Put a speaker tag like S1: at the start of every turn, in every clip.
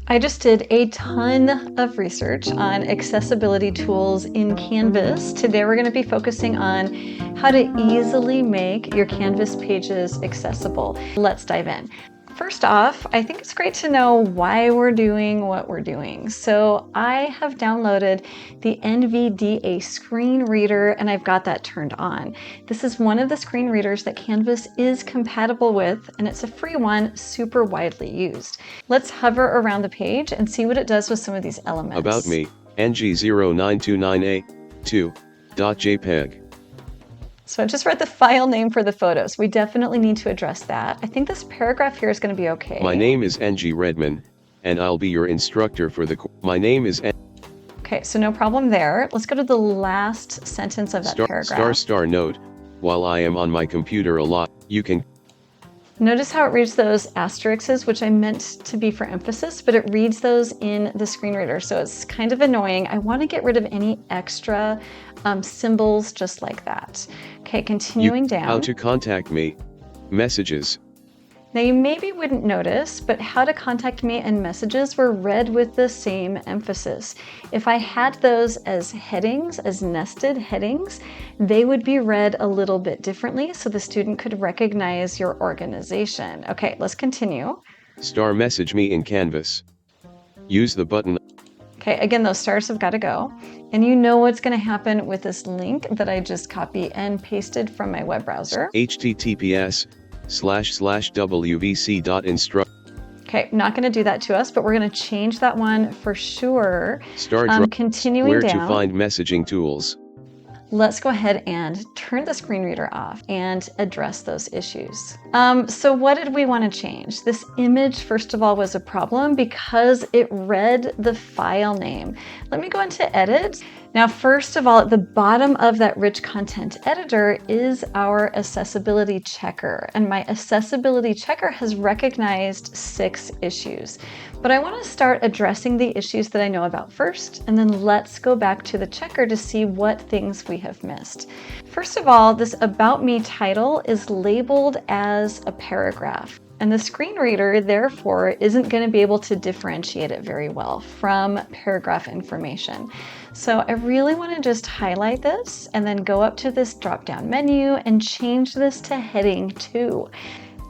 S1: I just did a ton of research on accessibility tools in Canvas. Today we're going to be focusing on how to easily make your Canvas pages accessible. Let's dive in. First off, I think it's great to know why we're doing what we're doing. So I have downloaded the NVDA screen reader and I've got that turned on. This is one of the screen readers that Canvas is compatible with, and it's a free one, super widely used. Let's hover around the page and see what it does with some of these elements.
S2: About me, Angie 0929A2.jpg.
S1: So I just read the file name for the photos. We definitely need to address that. I think this paragraph here is going to be okay.
S2: My name is Angie Redman, and I'll be your instructor for the My name is
S1: Okay, so no problem there. Let's go to the last sentence of that paragraph.
S2: Note, while I am on my computer a lot, you can
S1: Notice how it reads those asterisks, which I meant to be for emphasis, but it reads those in the screen reader, so it's kind of annoying. I want to get rid of any extra symbols just like that. Okay, continuing down.
S2: How to contact me, messages.
S1: Now you maybe wouldn't notice, but how to contact me and messages were read with the same emphasis. If I had those as headings, as nested headings, they would be read a little bit differently so the student could recognize your organization. Okay, let's continue.
S2: Message me in Canvas. Use the button.
S1: Okay, again, those stars have got to go. And you know what's going to happen with this link that I just copied and pasted from my web browser.
S2: https://wvc.instruct.
S1: Okay, not going to do that to us, but we're going to change that one for sure. Continuing
S2: where
S1: down.
S2: to find messaging tools.
S1: Let's go ahead and turn the screen reader off and address those issues. So what did we want to change? This image, first of all, was a problem because it read the file name. Let me go into edit. Now, first of all, at the bottom of that rich content editor is our accessibility checker. And my accessibility checker has recognized 6 issues. But I want to start addressing the issues that I know about first, and then let's go back to the checker to see what things we have missed. First of all, this About Me title is labeled as a paragraph. And the screen reader, therefore, isn't going to be able to differentiate it very well from paragraph information. So I really want to just highlight this and then go up to this drop-down menu and change this to heading 2.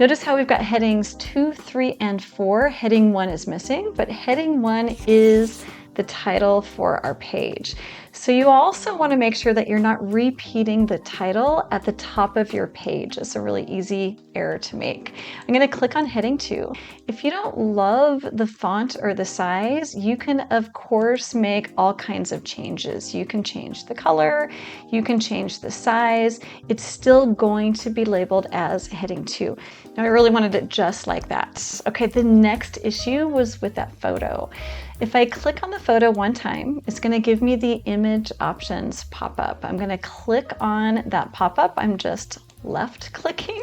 S1: Notice how we've got headings 2, 3, and 4. Heading 1 is missing, but heading 1 is the title for our page. So you also want to make sure that you're not repeating the title at the top of your page. It's a really easy error to make. I'm going to click on heading 2. If you don't love the font or the size, you can of course make all kinds of changes. You can change the color, you can change the size. It's still going to be labeled as heading 2. Now I really wanted it just like that. Okay, the next issue was with that photo. If I click on the photo one time, it's going to give me the image options pop up. I'm going to click on that pop up. I'm just left clicking,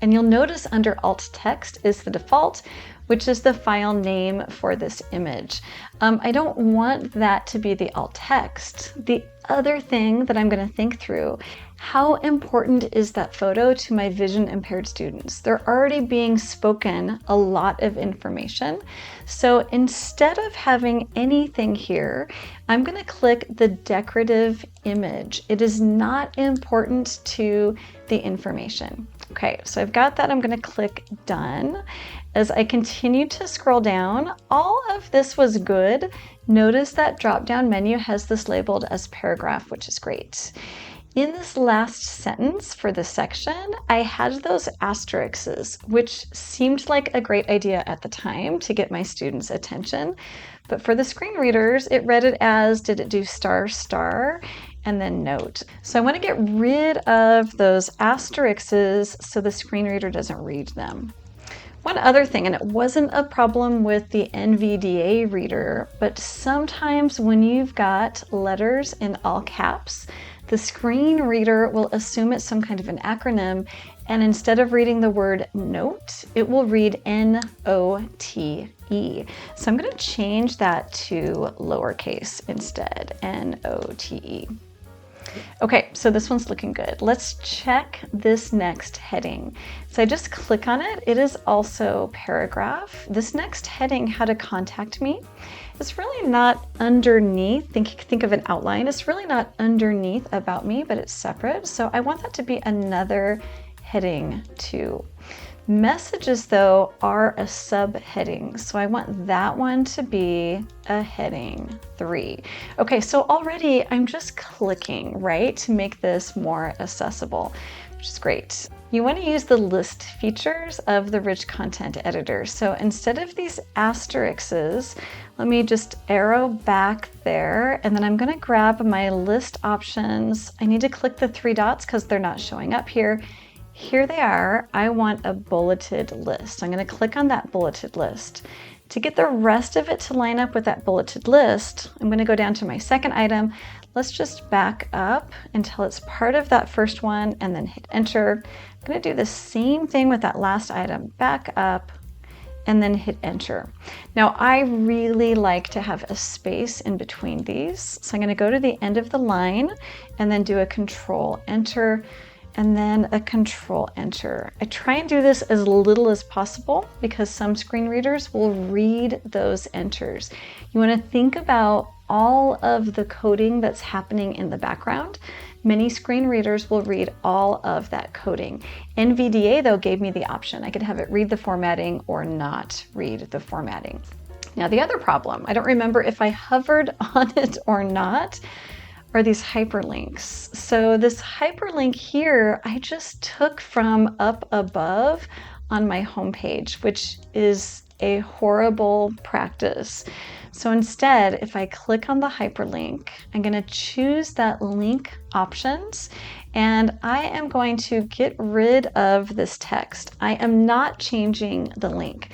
S1: and you'll notice under alt text is the default, which is the file name for this image. I don't want that to be the alt text. The other thing that I'm going to think through, how important is that photo to my vision impaired students? They're already being spoken a lot of information. So instead of having anything here, I'm going to click the decorative image. It is not important to the information. Okay, so I've got that. I'm going to click done. As I continue to scroll down, all of this was good. Notice that drop-down menu has this labeled as paragraph, which is great. In this last sentence for this section, I had those asterisks, which seemed like a great idea at the time to get my students' attention. But for the screen readers, it read it as, did it do star, and then note. So I want to get rid of those asterisks so the screen reader doesn't read them. One other thing, and it wasn't a problem with the NVDA reader, but sometimes when you've got letters in all caps, the screen reader will assume it's some kind of an acronym, and instead of reading the word note, it will read N-O-T-E. So I'm going to change that to lowercase instead, N-O-T-E. Okay, so this one's looking good. Let's check this next heading. So I just click on it. It is also paragraph. This next heading, how to contact me, is really not underneath. Think of an outline. It's really not underneath about me, but it's separate. So I want that to be another heading too. Messages, though, are a subheading, so I want that one to be a heading 3. Okay, so already I'm just clicking, right, to make this more accessible, which is great. You want to use the list features of the rich content editor. So instead of these asterisks, let me just arrow back there, and then I'm going to grab my list options. I need to click the 3 dots because they're not showing up here. Here they are. I want a bulleted list. I'm going to click on that bulleted list. To get the rest of it to line up with that bulleted list, I'm going to go down to my second item. Let's just back up until it's part of that first one and then hit enter. I'm going to do the same thing with that last item. Back up and then hit enter. Now I really like to have a space in between these. So I'm going to go to the end of the line and then do a control enter and then a control enter. I try and do this as little as possible because some screen readers will read those enters. You want to think about all of the coding that's happening in the background. Many screen readers will read all of that coding. NVDA, though, gave me the option. I could have it read the formatting or not read the formatting. Now, the other problem, I don't remember if I hovered on it or not, are these hyperlinks. So this hyperlink here, I just took from up above on my homepage, which is a horrible practice. So instead, if I click on the hyperlink, I'm going to choose that link options, and I am going to get rid of this text. I am not changing the link.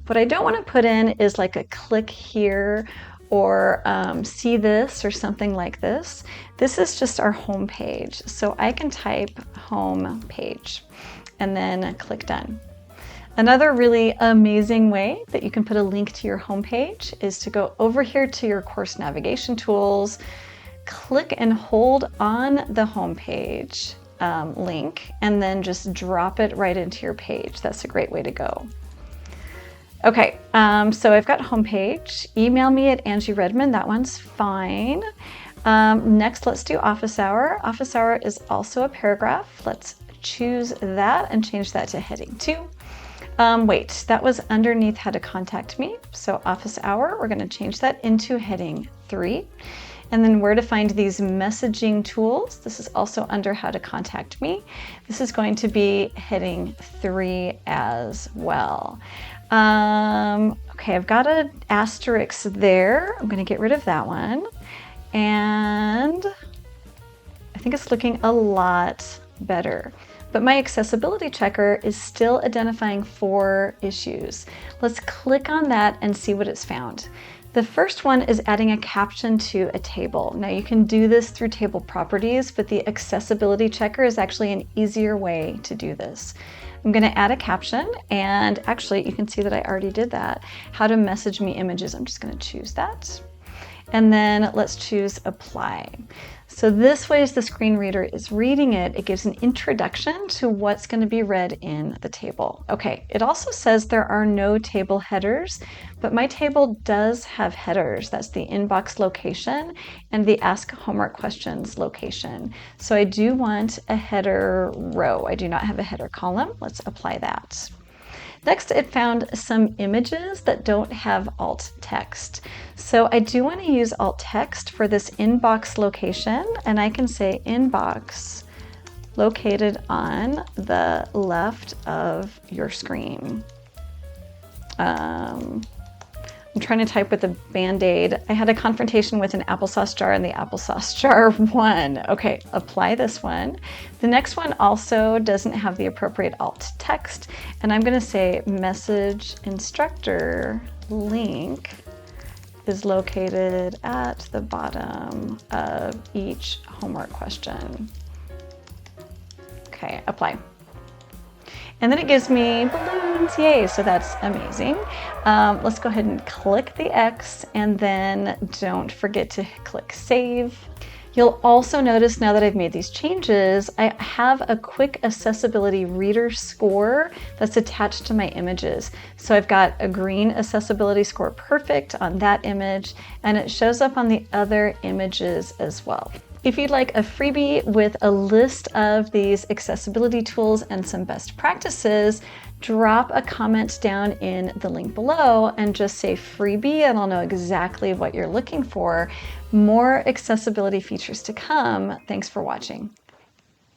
S1: What I don't want to put in is like a click here or see this or something like this. This is just our home page. So I can type home page and then click done. Another really amazing way that you can put a link to your home page is to go over here to your course navigation tools, click and hold on the home page link, and then just drop it right into your page. That's a great way to go. Okay, so I've got homepage. Email me at Angie Redmond. That one's fine. Next, let's do office hour. Office hour is also a paragraph. Let's choose that and change that to heading 2. Wait, that was underneath how to contact me. So office hour, we're going to change that into heading 3. And then where to find these messaging tools. This is also under how to contact me. This is going to be heading 3 as well. Okay, I've got an asterisk there. I'm going to get rid of that one. And I think it's looking a lot better. But my accessibility checker is still identifying 4 issues. Let's click on that and see what it's found. The first one is adding a caption to a table. Now you can do this through table properties, but the accessibility checker is actually an easier way to do this. I'm going to add a caption, and actually you can see that I already did that. How to message me images. I'm just going to choose that. And then let's choose apply. So this way, as the screen reader is reading it, it gives an introduction to what's going to be read in the table. Okay, it also says there are no table headers, but my table does have headers. That's the inbox location and the ask homework questions location. So I do want a header row. I do not have a header column. Let's apply that. Next, it found some images that don't have alt text. So I do want to use alt text for this inbox location, and I can say inbox located on the left of your screen. I'm trying to type with a Band-Aid. I had a confrontation with an applesauce jar and the applesauce jar won. Okay, apply this one. The next one also doesn't have the appropriate alt text, and I'm gonna say message instructor link is located at the bottom of each homework question. Okay, apply. And then it gives me balloons, yay, so that's amazing. Let's go ahead and click the X, and then don't forget to click save. You'll also notice now that I've made these changes, I have a quick accessibility reader score that's attached to my images. So I've got a green accessibility score perfect on that image, and it shows up on the other images as well. If you'd like a freebie with a list of these accessibility tools and some best practices, drop a comment down in the link below and just say freebie, and I'll know exactly what you're looking for. More accessibility features to come. Thanks for watching.